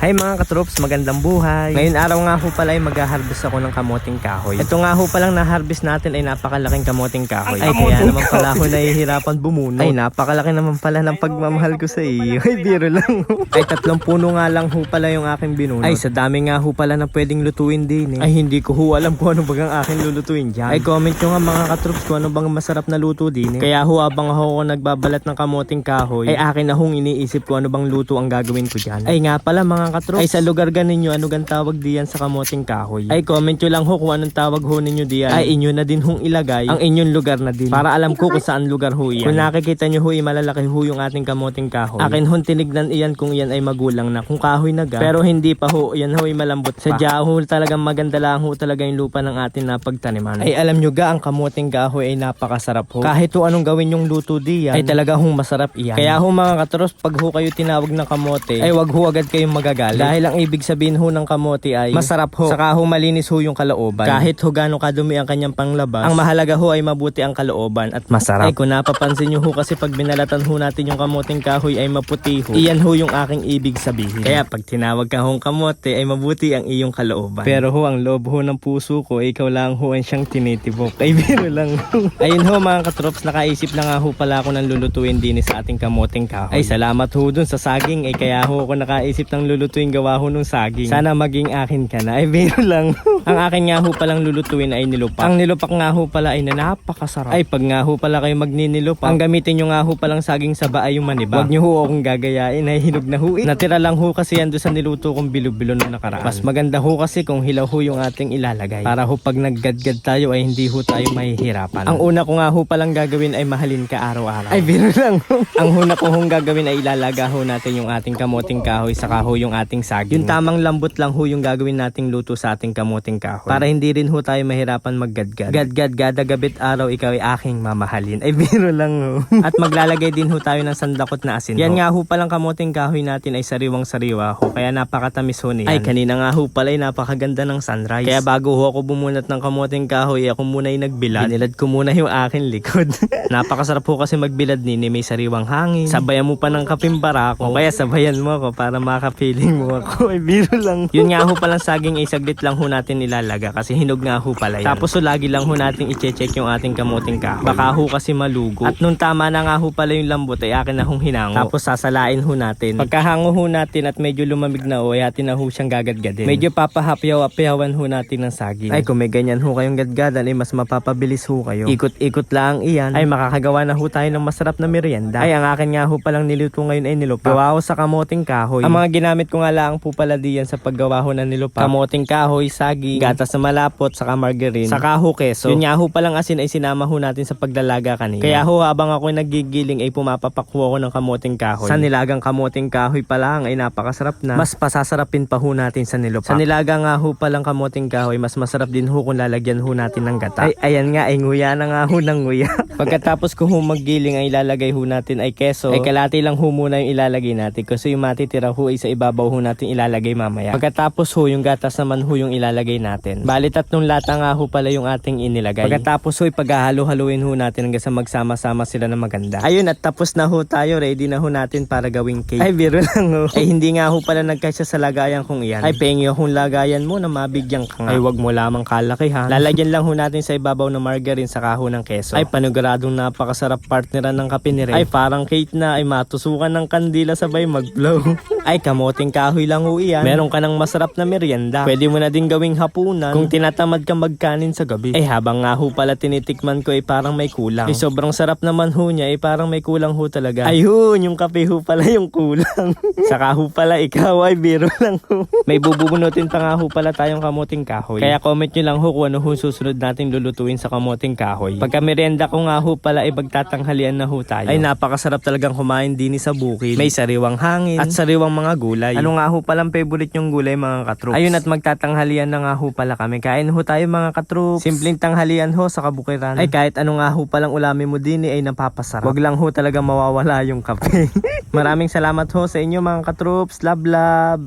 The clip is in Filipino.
Hi mga katrops, magandang buhay. Ngayon araw nga ho pala ay mag-harvest ako ng kamoting kahoy. Ito nga ho palang na-harvest natin ay napakalaking kamoting kahoy. Ay kaya naman pala ako nahihirapan bumunot. Ay napakalaki naman pala ng pagmamahal ko sa iyo. Ay biro lang ho. Ay 3 puno nga lang ho pala yung aking binunot. Ay sa dami nga ho pala na pwedeng lutuin din eh. Ay hindi ko ho alam kung ano bagang aking lulutuin dyan. Ay comment nyo nga mga katrops kung ano bang masarap na luto din eh. Kaya ho abang ako nagbabalat ng kamoting kahoy ay akin na hong iniisip ko ano bang luto ang gagawin ko dyan. Ay nga pala mga katrops, ay sa lugar ganinyo ano gan tawag diyan sa kamoting kahoy? Ay comment nyo lang ho kung anong tawag ho ninyo diyan. Ay inyo na din hong ilagay ang inyong lugar na din para alam ko kung saan lugar ho yan. Kung nakikita nyo ho malalaki ho yung ating kamoting kahoy. Akin hong tinignan iyan kung iyan ay magulang na, kung kahoy na ga. Pero hindi pa ho, yan ho malambot pa. Sadya ho talagang maganda lang ho talaga yung lupa ng atin na pagtaniman. Ay alam nyo ga, ang kamoting kahoy ay napakasarap ho. Kahit ho anong gawin yung luto diyan ay talaga hong masarap iyan. Kaya ho mga katros, pag ho kayo tinawag ng kamote ay wag ho agad kayong magagalit. Dahil ang ibig sabihin ho ng kamote ay masarap ho, saka ho malinis ho yung kalooban. Kahit ho gaano kadumi ang kanyang panglabas, ang mahalaga ho ay mabuti ang kalooban at masarap. Ay kung napapansin nyo ho kasi pag binalatan ho natin yung kamoting kahoy ay maputi ho, iyan ho yung aking ibig sabihin. Kaya pag tinawag ka hong kamote ay mabuti ang iyong kalooban. Pero ho ang loob ho ng puso ko ay ikaw lang ho ang siyang tinitibok. Ay biro lang ho. Ayun ho mga katrops, nakaisip na nga ho pala ako ng lulutuin din sa ating kamoting kahoy. Ay salamat ho dun sa saging, ay kaya ho ako nakaisip ng lulutuin gawa ho nung saging. Sana maging akin ka na. Ay biro lang. Ang akin nga ho palang lulutuin ay nilupak. Ang nilupak nga ho pala ay napakasarap. Ay pag nga ho pala kayo magninilupak, ang gamitin nyo nga ho palang saging saba ay yung maniba. Wag nyo ho akong gagayain, ay hinog na ho. Natira lang ho kasi yan doon sa niluto kong bilo-bilo na nakaraan. Mas maganda ho kasi kung hilaw ho yung ating ilalagay. Para ho pag naggadgad tayo ay hindi ho tayo mahihirapan. Ang una ko nga ho palang gagawin ay mahalin ka araw-araw. Ay biro lang ho. Ang una ko hong gagawin ay ilalaga ho natin yung ating kamoting kahoy saka ho yung ating saging. Yung tamang lambot lang ho yung gagawin nating luto sa ating kamoting kahoy. Para hindi rin ho tayo mahirapan maggadgad. Gadgad gada gabit araw ikaw ay aking mamahalin. Ay biro lang ho. At maglalagay din ho tayo ng sandakot na asin. Yan nga ho palang kamoting kahoy natin ay sariwang sariwa ho. Kaya napakatamis ho niyan. Ay kanina nga ho pala ay napakaganda ng sunrise. Kaya bago ho ako bumunat ng kamoting kahoy ako muna ay nagbilad. Binilad ko muna yung aking likod. Napakasarap ho kasi magbilad nini, may sariwang hangin. Sabayan mo pa ng kapimbara ko. Kaya sabayan mo ako para makapiling mo ako. Ay biro lang. Yun nga ho palang saging ay saglit lang ho natin ilalaga kasi hinog nga ho pala yan. Tapos ho lagi lang ho natin i-check yung ating kamoting kahoy. Baka ho kasi malugo. At nung tama na nga ho pala yung lambot ay akin na hong hinango. Tapos sasalain ho natin. Pagkahango ho natin at medyo lumamig na ho ay atin na ho siyang gagadgadin. Medyo papahapyaw-apyawan ho natin ng saging. Ay kung may ganyan ho kayong gadgadan ay mas mapapabilis ho kayo. Ikot-ikot lang iyan ay makakagawa na ho tayo ng masarap na merienda. Ay ang akin nga ho palang niluto ngayon ay nilupak. Gawa ho sa kamoting kahoy. Ang mga ginamit ko nga lang po pala diyan sa paggawa ho ng nilupak: kamoting kahoy, saging, gatas na malapot, saka margarine, saka ho keso. Yun nga ho palang asin ay sinama ho natin sa paglalaga kanina. Kaya ho habang ako nagigiling ay pumapapakwo ko ng kamoting kahoy. Sa nilagang kamoting kahoy pa lang ay napakasarap na. Mas pasasarapin pa ho natin sa nilupak. Sa nilaga nga ho palang kamoting kahoy mas masarap din ho kung lalagyan ho natin ng gata. Ay ayan nga ay nguya na nga ho ng nguya. Pagkatapos ko ho maggiling ay ilalagay ho natin ay keso. Ay kalati lang ho muna yung ilalagay natin kasi yung matitira ho ay sa ibabaw ho natin ilalagay mamaya. Pagkatapos ho yung gatas naman ho yung ilalagay natin. Bali 3 lata nga ho pala yung ating inilagay. Pagkatapos ho ipaghahalo-haluin ho natin hanggang sa magsama-sama sila na maganda. Ayun at tapos na ho tayo, ready na ho natin para gawing cake. Ay biro lang ho. Ay hindi nga ho pala nagkasya sa lagayan kong iyan. Ay pengyo kung lagayan mo na mabigyan ka nga. Ay wag mo lamang kalakihan. Lalagyan lang ho natin sa ibabaw ng margarine saka ho ng keso. Ay paniguradong napakasarap partneran ng kape ni Ray. Ay parang cake na ay matusukan ng kandila sabay mag-blow. Ay kamoting kahoy lang ho iyan. Meron ka ng masarap na merienda. Pwede mo na din gawing hapunan kung tinatamad ka magkanin sa gabi. Ay habang nga ho pala tinitikman ko ay parang may kulang. Ay sobrang sarap naman ho niya ay parang may kulang ho talaga. Ayun yung kape ho pala yung kulang. Saka ho pala ikaw ay biro lang ho. May bubunutin pa nga ho pala tayong kamoting kahoy. Kaya comment nyo lang ho kung ano ho susunod natin lulutuin sa kamoting kahoy. Pagka merienda ko nga ho pala ay magtatanghalian na ho tayo. Ay napakasarap talagang kumain din sa bukid. May sariwang hangin at sariwang mga gulay. Ano nga ho palang favorite yung gulay mga katroops? Ayun at magtatanghalian na nga ho pala kami. Kain ho tayo mga katroops. Simpleng tanghalian ho sa kabukiran. Ay kahit ano nga ho palang ulamin mo din ay napapasarap. Wag lang ho talaga mawawala yung kape. Maraming salamat ho sa inyo mga katroops. Love love.